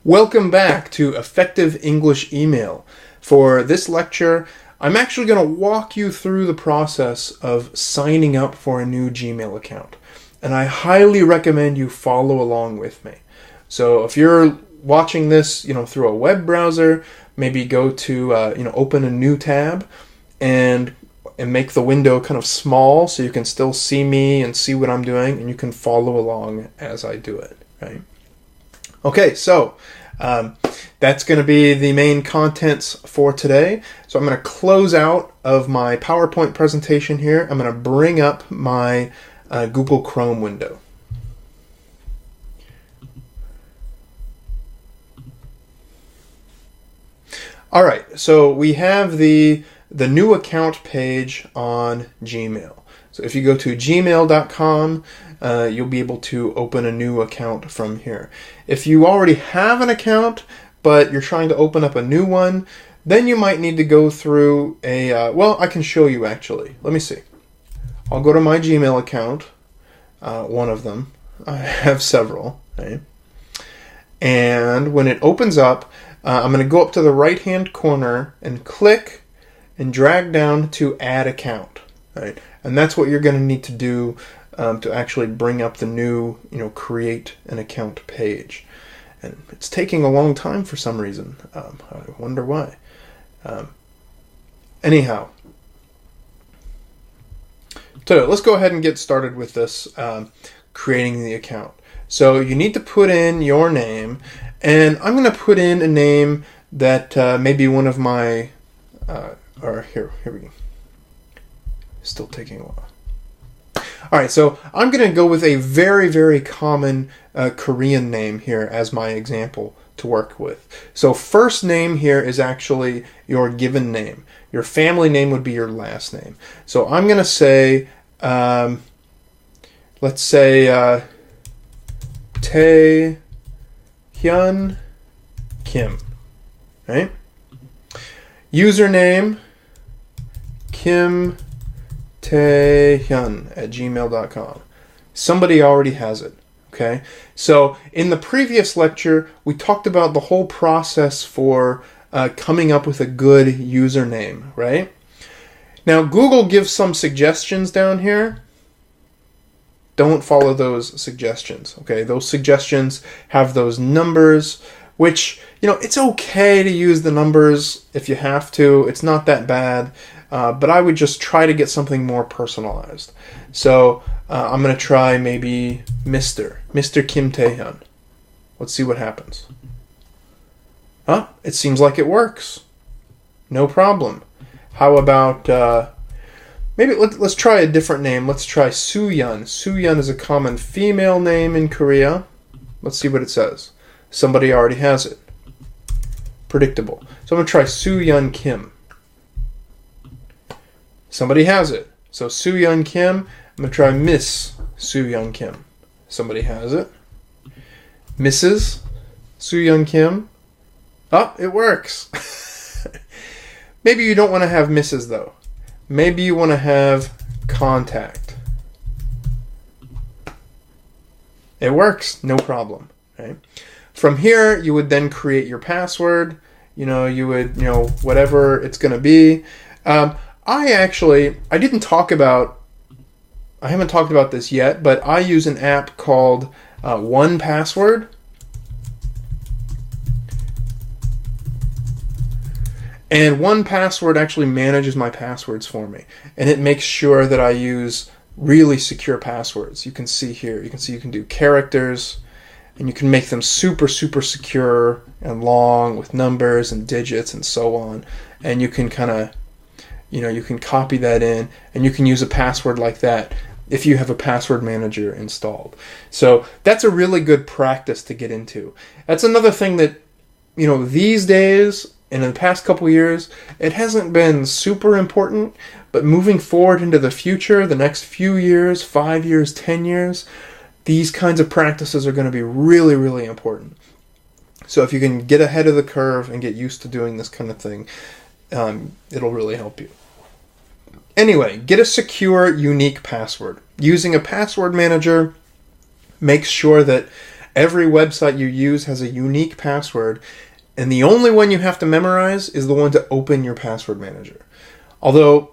Welcome back to Effective English Email. For this lecture, I'm actually going to walk you through the process of signing up for a new Gmail account. And I highly recommend you follow along with me. So if you're watching this, through a web browser, maybe go to, open a new tab and make the window kind of small so you can still see me and see what I'm doing, and you can follow along as I do it, right? Okay, so that's going to be the main contents for today. So I'm going to close out of my PowerPoint presentation here. I'm going to bring up my Google Chrome window. All right, so we have the new account page on Gmail. So if you go to gmail.com, you'll be able to open a new account from here. If you already have an account, but you're trying to open up a new one, then you might need to go through I can show you actually. Let me see. I'll go to my Gmail account, one of them. I have several, right? And when it opens up, I'm going to go up to the right-hand corner and click and drag down to Add Account, right? And that's what you're going to need to do to actually bring up the new, create an account page. And it's taking a long time for some reason. I wonder why. Anyhow, so let's go ahead and get started with this creating the account. So you need to put in your name, and I'm going to put in a name that maybe one of my, here we go. Still taking a while. All right, so I'm going to go with a very, very common Korean name here as my example to work with. So first name here is actually your given name. Your family name would be your last name. So I'm going to say, let's say Tae Hyun Kim, right? Username Kim Taehyun at gmail.com. Somebody already has it, okay? So in the previous lecture, we talked about the whole process for coming up with a good username, right? Now, Google gives some suggestions down here. Don't follow those suggestions, okay? Those suggestions have those numbers, which, it's okay to use the numbers if you have to. It's not that bad. But I would just try to get something more personalized. So I'm going to try maybe Mr. Kim Taehyun. Let's see what happens. It seems like it works. No problem. How about, maybe let's try a different name. Let's try Soohyun. Soohyun is a common female name in Korea. Let's see what it says. Somebody already has it. Predictable. So I'm going to try Soohyun Kim. Somebody has it. So Soohyun Kim. I'm going to try Miss Soohyun Kim. Somebody has it. Mrs. Soohyun Kim. It works. Maybe you don't want to have Mrs. though. Maybe you want to have contact. It works. No problem. Right? From here, you would then create your password. You would, whatever it's going to be. I haven't talked about this yet, but I use an app called 1Password. And 1Password actually manages my passwords for me. And it makes sure that I use really secure passwords. You can see here, you can do characters, and you can make them super, super secure and long with numbers and digits and so on. And you can kind of you can copy that in, and you can use a password like that if you have a password manager installed. So that's a really good practice to get into. That's another thing that, these days, and in the past couple years, it hasn't been super important, but moving forward into the future, the next few years, 5 years, 10 years, these kinds of practices are going to be really, really important. So if you can get ahead of the curve and get used to doing this kind of thing, it'll really help you. Anyway, get a secure, unique password. Using a password manager makes sure that Every website you use has a unique password, and the only one you have to memorize is the one to open your password manager. Although,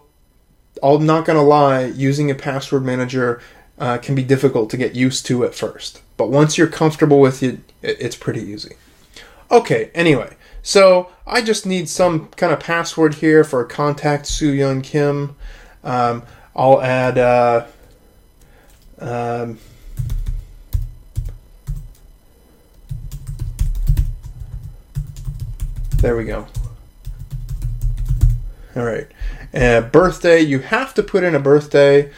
I'm not going to lie, using a password manager can be difficult to get used to at first. But once you're comfortable with it, it's pretty easy. Okay, anyway, so I just need some kind of password here for contact Soo-Yeon Kim. I'll add there we go. All right. Birthday, you have to put in a birthday.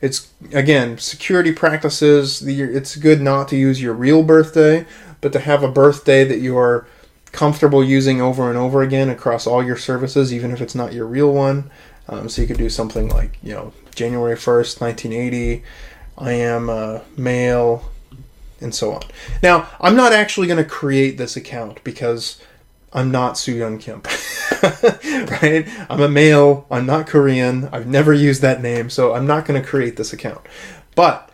It's, again, security practices. It's good not to use your real birthday, but to have a birthday that you're comfortable using over and over again across all your services, even if it's not your real one. So you could do something like, January 1st, 1980, I am male, and so on. Now, I'm not actually going to create this account because I'm not Soo-Yeon Kim, right? I'm a male. I'm not Korean. I've never used that name, so I'm not going to create this account. But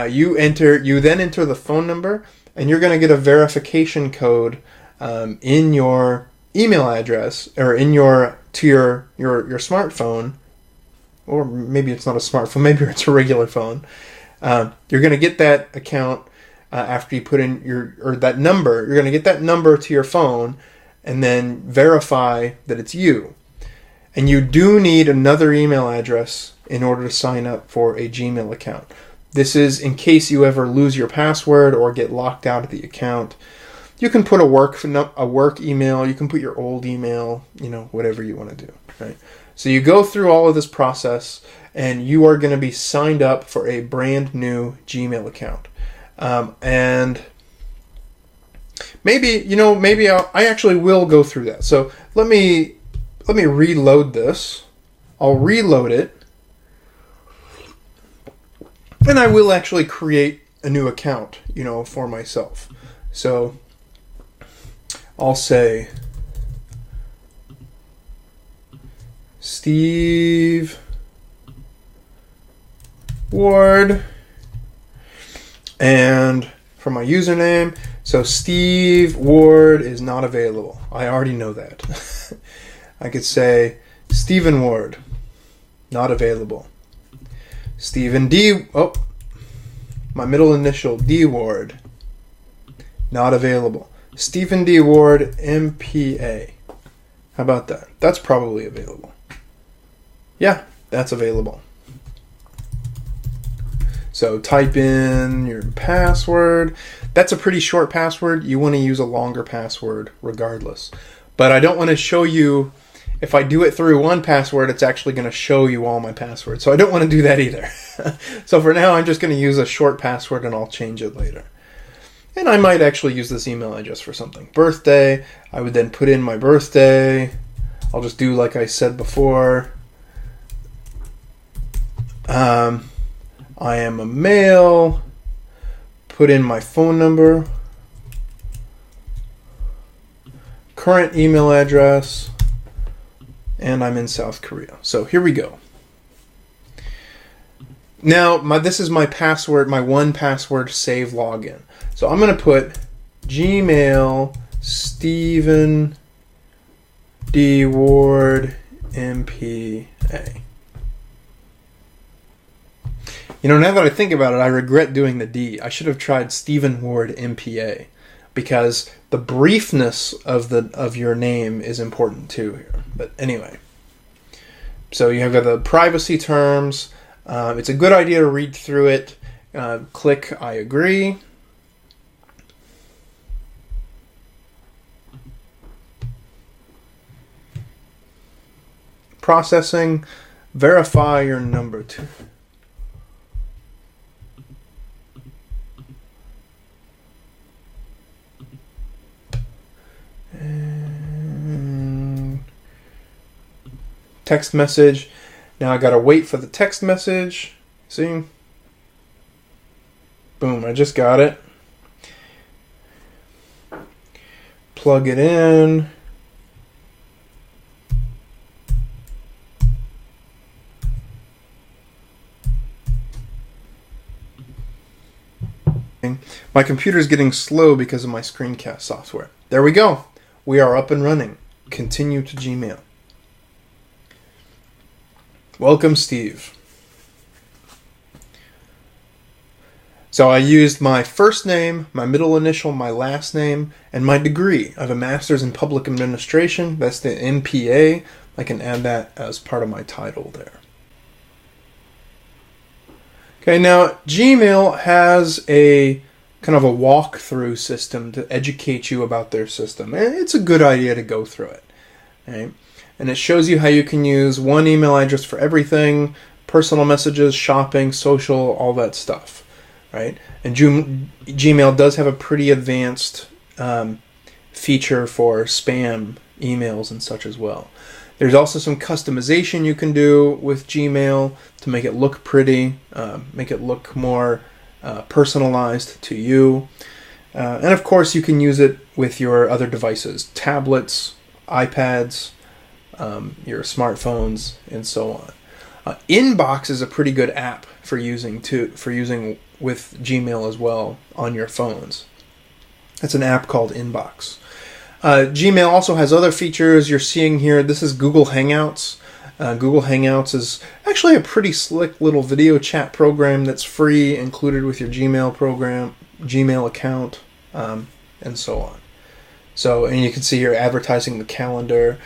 you then enter the phone number, and you're going to get a verification code in your email address or to your smartphone, or maybe it's not a smartphone. Maybe it's a regular phone. You're going to get that account after you put in that number. You're going to get that number to your phone, and then verify that it's you. And you do need another email address in order to sign up for a Gmail account. This is in case you ever lose your password or get locked out of the account. You can put a work email, you can put your old email, whatever you want to do, right? So you go through all of this process, and you are going to be signed up for a brand new Gmail account. And maybe I actually will go through that. So let me reload this. I'll reload it, and I will actually create a new account, for myself. So I'll say Steve Ward, and for my username, so Steve Ward is not available. I already know that. I could say Stephen Ward, not available. Stephen D. Oh, my middle initial, D. Ward, not available. Stephen D. Ward, MPA. How about that? That's probably available. Yeah, that's available. So type in your password. That's a pretty short password. You want to use a longer password regardless. But I don't want to show you, if I do it through one password, it's actually going to show you all my passwords. So I don't want to do that either. So for now, I'm just going to use a short password, and I'll change it later. And I might actually use this email address for something. Birthday, I would then put in my birthday. I'll just do like I said before. I am a male. Put in my phone number. Current email address. And I'm in South Korea. So here we go. Now, this is my password, my one password save login. So I'm going to put Gmail Stephen D. Ward MPA. Now that I think about it, I regret doing the D. I should have tried Stephen Ward MPA, because the briefness of your name is important too here. But anyway, so you have got the privacy terms. It's a good idea to read through it. Click I agree. Processing. Verify your number two. Text message. Now I gotta wait for the text message. See? Boom, I just got it. Plug it in. My computer's getting slow because of my screencast software. There we go. We are up and running. Continue to Gmail. Welcome, Steve. So I used my first name, my middle initial, my last name, and my degree. I have a master's in public administration. That's the MPA. I can add that as part of my title there. Okay, now Gmail has a kind of a walkthrough system to educate you about their system. And it's a good idea to go through it. Okay? And it shows you how you can use one email address for everything, personal messages, shopping, social, all that stuff. Right? And Gmail does have a pretty advanced feature for spam emails and such as well. There's also some customization you can do with Gmail to make it look pretty, make it look more personalized to you. And of course, you can use it with your other devices, tablets, iPads, your smartphones, and so on. Inbox is a pretty good app for using with Gmail as well on your phones. It's an app called Inbox. Gmail also has other features you're seeing here. This is Google Hangouts. Google Hangouts is actually a pretty slick little video chat program that's free, included with your Gmail account, and so on. So, and you can see here advertising the calendar.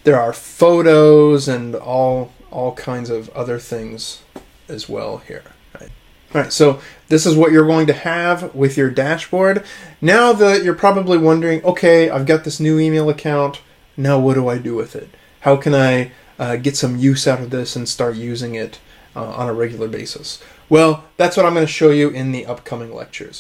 There are photos and all kinds of other things as well here. All right, so this is what you're going to have with your dashboard. Now that you're probably wondering, okay, I've got this new email account. Now what do I do with it? How can I get some use out of this and start using it on a regular basis? Well, that's what I'm going to show you in the upcoming lectures.